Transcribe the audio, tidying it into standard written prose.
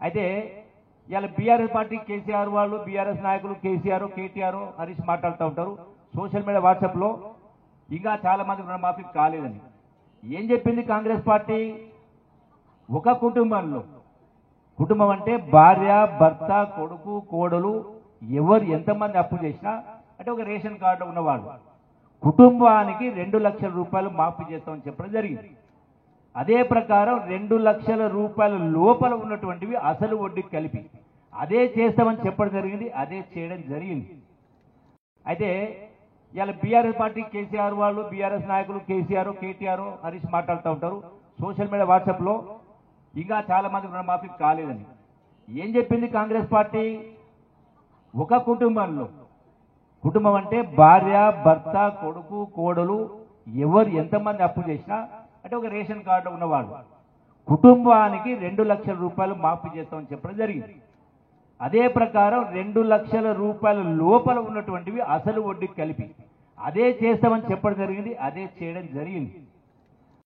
అయితే ఇవాళ BRS party KCR వాళ్ళు బీఆర్ఎస్ నాయకులు కేసీఆర్ కేటీఆర్ హరీష్ మాట్లాడుతూ ఉంటారు సోషల్ మీడియా వాట్సాప్లో ఇంకా చాలా మంది రుణమాఫీ కాలేదని. ఏం చెప్పింది కాంగ్రెస్ పార్టీ? ఒక కుటుంబంలో, కుటుంబం అంటే భార్య భర్త కొడుకు కోడలు ఎవరు ఎంతమంది అప్పు చేసినా అంటే ఒక రేషన్ కార్డు ఉన్నవాళ్ళు కుటుంబానికి 2 లక్షల రూపాయలు మాఫీ చేస్తామని చెప్పడం జరిగింది. అదే ప్రకారం 2 లక్షల రూపాయల లోపల ఉన్నటువంటివి అసలు వడ్డీకి కలిపి అదే చేస్తామని చెప్పడం జరిగింది, అదే చేయడం జరిగింది. అయితే ఇవాళ బీఆర్ఎస్ పార్టీ కేసీఆర్ వాళ్ళు బీఆర్ఎస్ నాయకులు కేసీఆర్ కేటీఆర్ హరీష్ మాట్లాడుతూ ఉంటారు సోషల్ మీడియా వాట్సాప్లో ఇంకా చాలా మంది రుణమాఫీ కాలేదని. ఏం చెప్పింది కాంగ్రెస్ పార్టీ? ఒక కుటుంబంలో, కుటుంబం అంటే భార్య భర్త కొడుకు కోడలు ఎవరు ఎంతమంది అప్పు చేసినా అంటే ఒక రేషన్ కార్డు ఉన్నవాళ్ళు కుటుంబానికి 2 లక్షల రూపాయలు మాఫీ చేస్తామని చెప్పడం జరిగింది. అదే ప్రకారం 2 లక్షల రూపాయల లోపల ఉన్నటువంటివి అసలు వడ్డీకి కలిపి అదే చేస్తామని చెప్పడం జరిగింది, అదే చేయడం జరిగింది.